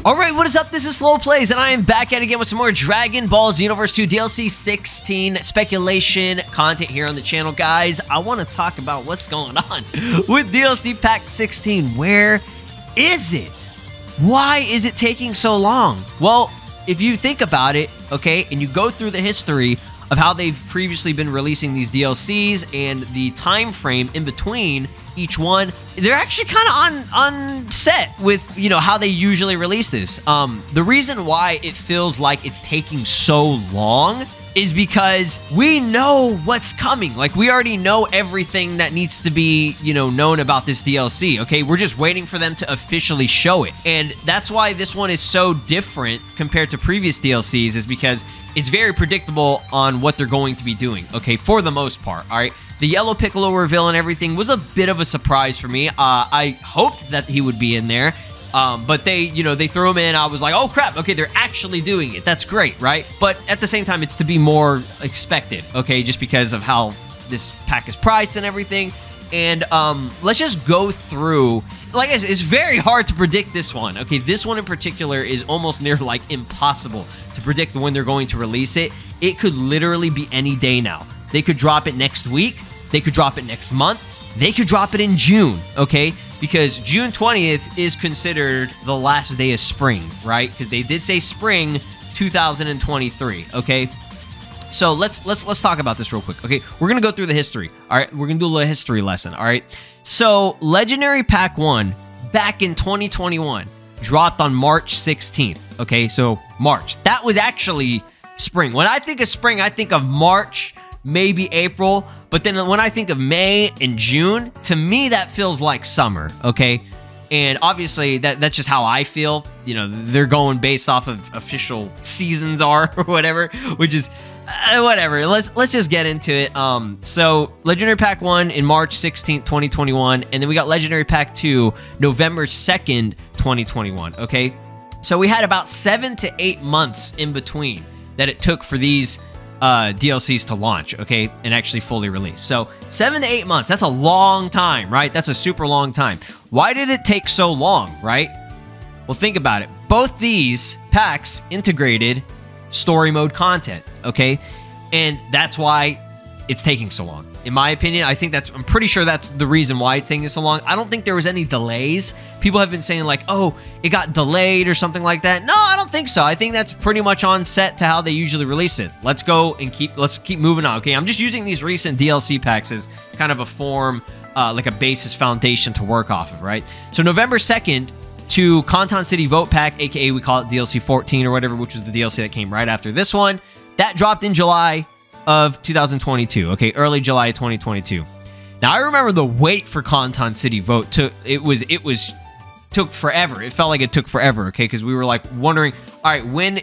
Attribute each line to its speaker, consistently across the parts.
Speaker 1: Alright, what is up? This is SLOplays, and I am back at it again with some more Dragon Ball Xenoverse 2 DLC 16 speculation content here on the channel. Guys, I want to talk about what's going on with DLC Pack 16. Where is it? Why is it taking so long? Well, if you think about it, okay, and you go through the history of how they've previously been releasing these DLCs and the time frame in between each one, they're actually kind of on set with, you know, how they usually release this. The reason why it feels like it's taking so long is because we know what's coming. Like, we already know everything that needs to be, you know, known about this DLC, okay? We're just waiting for them to officially show it. And that's why this one is so different compared to previous DLCs, is because it's very predictable on what they're going to be doing, okay, for the most part, all right? The Yellow Piccolo reveal and everything was a bit of a surprise for me. I hoped that he would be in there, but they, you know, they threw him in. I was like, oh crap, okay, they're actually doing it. That's great, right? But at the same time, it's to be more expected, okay, just because of how this pack is priced and everything. And let's just go through. Like I said, it's very hard to predict this one, okay? This one in particular is almost near like impossible to predict when they're going to release it. It could literally be any day now. They could drop it next week. They could drop it next month. They could drop it in June, okay? Because June 20th is considered the last day of spring, right? Because they did say spring 2023, okay? So let's talk about this real quick, okay? We're gonna go through the history, all right? We're gonna do a little history lesson, all right? So Legendary Pack 1 back in 2021 dropped on March 16th, okay? So March, that was actually spring. When I think of spring, I think of March, maybe April, but then when I think of May and June, to me that feels like summer, okay? And obviously that's just how I feel. You know, they're going based off of official seasons or whatever, which is whatever. Let's just get into it. So Legendary Pack 1 in March 16th, 2021, and then we got Legendary Pack 2 November 2nd, 2021, okay? So we had about 7 to 8 months in between that it took for these DLCs to launch, okay, and actually fully release. So 7 to 8 months, that's a long time, right? That's a super long time. Why did it take so long, right? Well, think about it. Both these packs integrated story mode content, okay? And that's why it's taking so long. In my opinion, I'm pretty sure that's the reason why it's taking so long. I don't think there was any delays. People have been saying like, oh, it got delayed or something like that. No, I don't think so. I think that's pretty much on set to how they usually release it. Let's keep moving on, okay? I'm just using these recent DLC packs as kind of a form, like a basis foundation to work off of, right? So November 2nd to Conton City Vote Pack, aka we call it DLC 14 or whatever, which was the DLC that came right after this one. That dropped in July of 2022, okay, early July of 2022. Now I remember the wait for Conton City Vote took forever. It felt like it took forever, okay, because we were like wondering, all right, when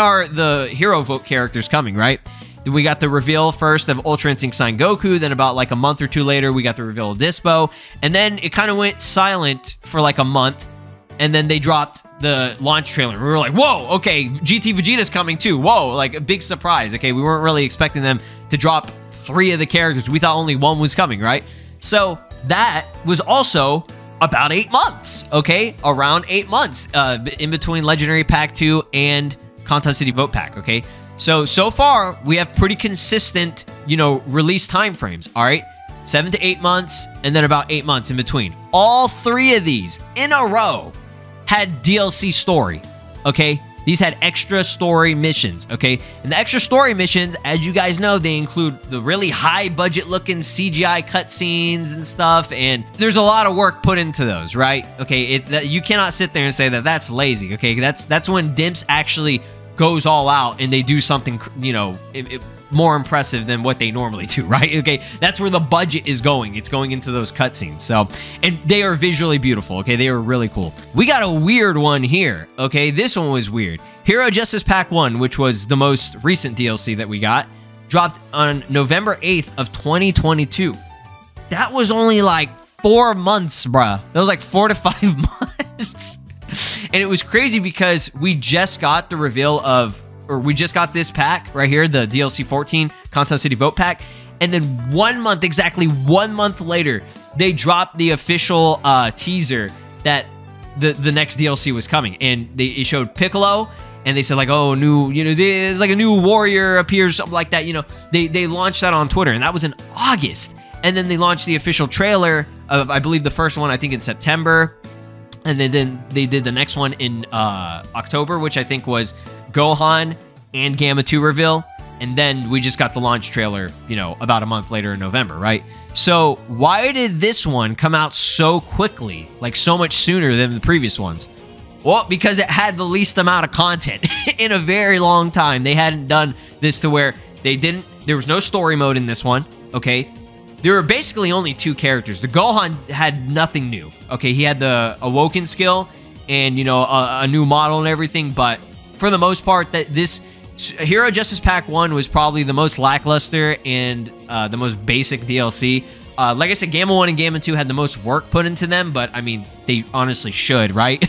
Speaker 1: are the hero vote characters coming, right? Then we got the reveal first of Ultra Instinct Sign Goku, then about like a month or two later we got the reveal of Dispo, and then it kind of went silent for like a month, and then they dropped the launch trailer. We were like, whoa, okay, GT Vegeta's coming too. Whoa, like a big surprise, okay? We weren't really expecting them to drop 3 of the characters. We thought only 1 was coming, right? So that was also about 8 months, okay? Around 8 months in between Legendary Pack 2 and Conton City Vote Pack, okay? So far, we have pretty consistent, you know, release time frames, all right? 7 to 8 months, and then about 8 months in between. All 3 of these in a row had DLC story, okay? These had extra story missions, okay? And the extra story missions, as you guys know, they include the really high budget looking CGI cutscenes and stuff, and there's a lot of work put into those, right? Okay, you cannot sit there and say that that's lazy, okay? That's when Dimps actually goes all out and they do something, you know, more impressive than what they normally do, right? Okay, that's where the budget is going. It's going into those cutscenes. So, and they are visually beautiful, okay? They are really cool. We got a weird one here, okay? This one was weird. Hero Justice Pack 1, which was the most recent DLC that we got, dropped on November 8th of 2022. That was only like 4 months, bruh. That was like 4 to 5 months. And it was crazy because we just got the reveal of, or we just got this pack right here, the DLC 14 Conton City Vote Pack, and then 1 month, exactly 1 month later, they dropped the official teaser that the next DLC was coming, and it showed Piccolo, and they said like, oh, new, you know, there's like a new warrior appears, something like that. You know, they launched that on Twitter, and that was in August. And then they launched the official trailer of, I believe, the first one, I think in September. And then they did the next one in October, which I think was Gohan and Gamma 2 reveal. And then we just got the launch trailer, you know, about a month later in November, right? So why did this one come out so quickly, like so much sooner than the previous ones? Well, because it had the least amount of content in a very long time. They hadn't done this to where there was no story mode in this one, okay? There were basically only 2 characters. The Gohan had nothing new. Okay, he had the Awoken skill and, you know, a new model and everything. But for the most part, this Hero Justice Pack 1 was probably the most lackluster and the most basic DLC. Like I said, Gamma 1 and Gamma 2 had the most work put into them. But, I mean, they honestly should, right?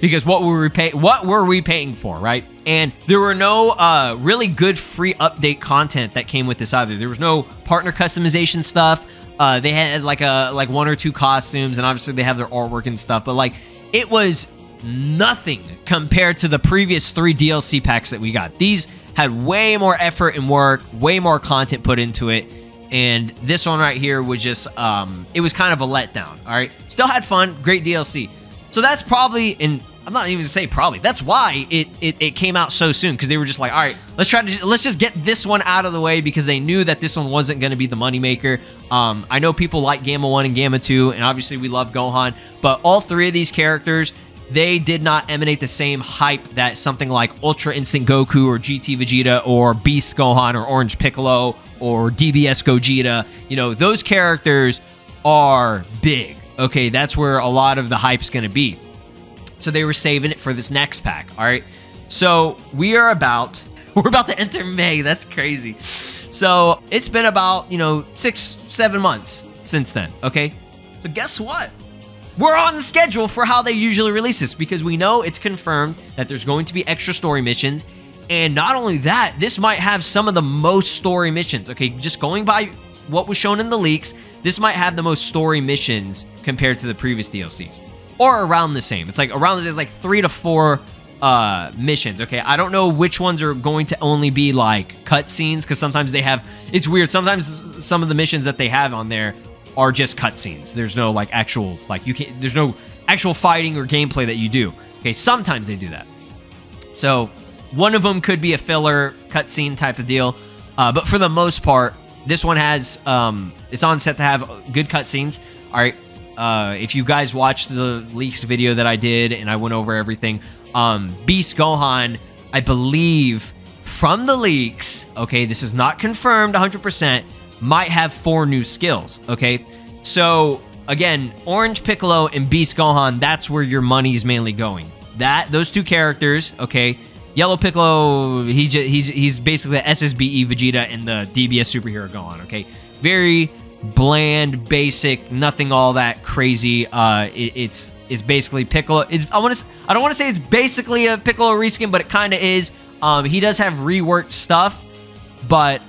Speaker 1: Because what were we paying for, right? And there were no really good free update content that came with this either. There was no partner customization stuff. They had like 1 or 2 costumes, and obviously they have their artwork and stuff. But like, it was nothing compared to the previous 3 DLC packs that we got. These had way more effort and work, way more content put into it. And this one right here was just, it was kind of a letdown, all right? Still had fun, great DLC. So that's probably, and I'm not even gonna say probably, that's why it came out so soon, because they were just like, all right, let's just get this one out of the way, because they knew that this one wasn't gonna be the moneymaker. I know people like Gamma 1 and Gamma 2, and obviously we love Gohan, but all 3 of these characters, they did not emanate the same hype that something like Ultra Instinct Goku or GT Vegeta or Beast Gohan or Orange Piccolo or DBS Gogeta, you know, those characters are big. Okay, that's where a lot of the hype's going to be. So they were saving it for this next pack, all right? So we're about to enter May. That's crazy. So it's been about, you know, 6-7 months since then, okay? So guess what? We're on the schedule for how they usually release this, because we know it's confirmed that there's going to be extra story missions. And not only that, this might have some of the most story missions. Okay, just going by what was shown in the leaks, this might have the most story missions compared to the previous DLCs. Or around the same. It's like around this is like 3 to 4 missions. Okay, I don't know which ones are going to only be like cutscenes, because sometimes they have, it's weird. Sometimes some of the missions that they have on there are just cutscenes. There's no like actual, like you can't, there's no actual fighting or gameplay that you do. Okay, sometimes they do that. So one of them could be a filler cutscene type of deal. But for the most part, this one has, it's on set to have good cutscenes. All right. If you guys watched the leaks video that I did and I went over everything, Beast Gohan, I believe from the leaks, okay, this is not confirmed 100%, might have 4 new skills, okay? So, again, Orange Piccolo and Beast Gohan, that's where your money's mainly going. Those 2 characters, okay? Yellow Piccolo, he's basically the SSBE Vegeta and the DBS superhero Gohan, okay? Very bland, basic, nothing all that crazy. It's basically Piccolo. I don't want to say it's basically a Piccolo reskin, but it kind of is. He does have reworked stuff, but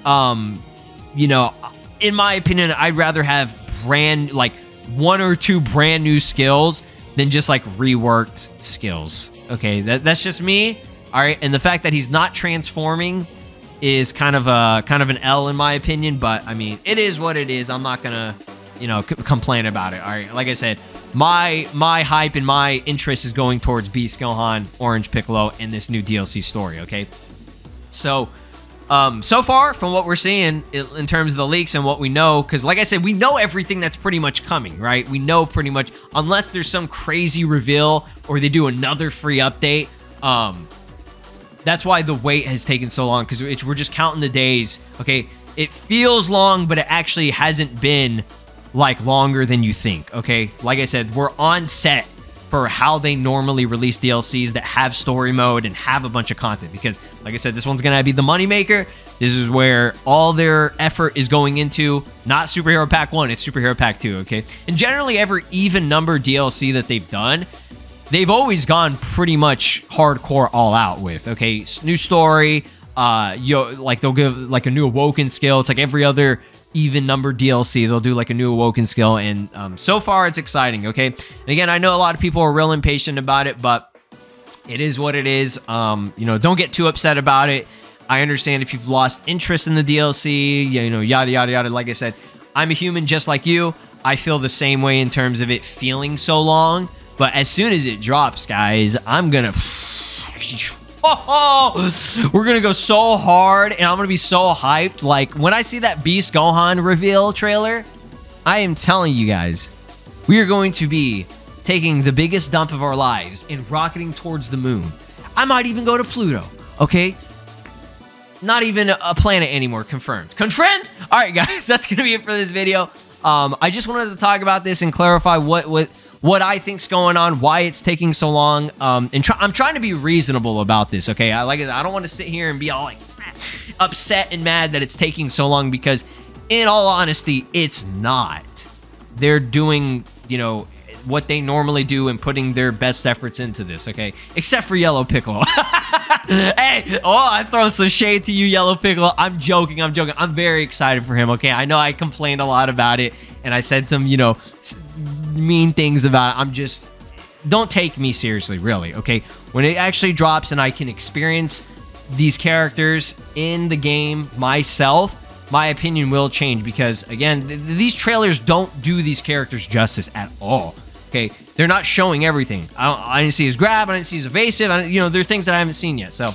Speaker 1: you know, in my opinion, I'd rather have like 1 or 2 brand new skills than just like reworked skills. Okay, that's just me. All right, and the fact that he's not transforming is kind of an L in my opinion, but I mean, it is what it is. I'm not gonna, you know, complain about it. All right, like I said, my hype and my interest is going towards Beast Gohan, Orange Piccolo, and this new DLC story. Okay, so so far from what we're seeing in terms of the leaks and what we know, because like I said, we know everything that's pretty much coming, right? We know pretty much, unless there's some crazy reveal or they do another free update. That's why the wait has taken so long, because we're just counting the days. Okay, it feels long, but it actually hasn't been like longer than you think. Okay, like I said, we're on set for how they normally release DLCs that have story mode and have a bunch of content, because like I said, this one's gonna be the moneymaker. This is where all their effort is going into. Not Superhero Pack 1, it's Superhero Pack 2. Okay, and generally every even number DLC that they've done, they've always gone pretty much hardcore all out with. Okay, new story, like they'll give like a new Awoken skill. It's like every other even numbered DLC. They'll do like a new Awoken skill, and so far it's exciting, okay? And again, I know a lot of people are real impatient about it, but it is what it is. You know, don't get too upset about it. I understand if you've lost interest in the DLC, you know, yada, yada, yada. Like I said, I'm a human just like you. I feel the same way in terms of it feeling so long, but as soon as it drops, guys, I'm gonna... we're gonna go so hard, and I'm gonna be so hyped. Like, when I see that Beast Gohan reveal trailer, I am telling you guys, we are going to be taking the biggest dump of our lives and rocketing towards the moon. I might even go to Pluto, okay? Not even a planet anymore. Confirmed. Confirmed? All right, guys, that's gonna be it for this video. I just wanted to talk about this and clarify what I think's going on, why it's taking so long. I'm trying to be reasonable about this, okay? I don't want to sit here and be all like upset and mad that it's taking so long, because in all honesty, it's not. They're doing, you know, what they normally do and putting their best efforts into this, okay? Except for Yellow Piccolo. Hey, I throw some shade to you, Yellow Piccolo. I'm joking. I'm very excited for him, okay? I know I complained a lot about it, and I said some, you know, mean things about it. Don't take me seriously, really, okay? When it actually drops and I can experience these characters in the game myself, my opinion will change, because, again, these trailers don't do these characters justice at all. Okay, they're not showing everything. I didn't see his grab. I didn't see his evasive. You know, there's things that I haven't seen yet. So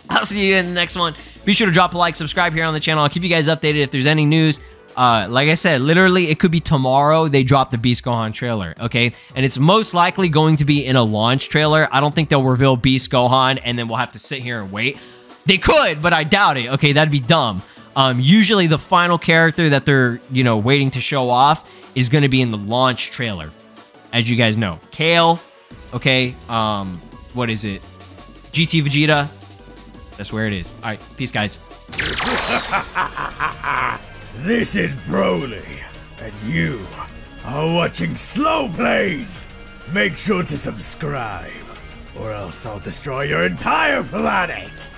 Speaker 1: I'll see you in the next one. Be sure to drop a like, subscribe here on the channel. I'll keep you guys updated if there's any news. Like I said, literally, it could be tomorrow they drop the Beast Gohan trailer, okay? And it's most likely going to be in a launch trailer. I don't think they'll reveal Beast Gohan, and then we'll have to sit here and wait. They could, but I doubt it, okay? That'd be dumb. Usually the final character that they're, you know, waiting to show off is going to be in the launch trailer. As you guys know, Kale, okay, what is it? GT Vegeta, that's where it is. All right, peace, guys.
Speaker 2: This is Broly, and you are watching SLOplays. Make sure to subscribe, or else I'll destroy your entire planet.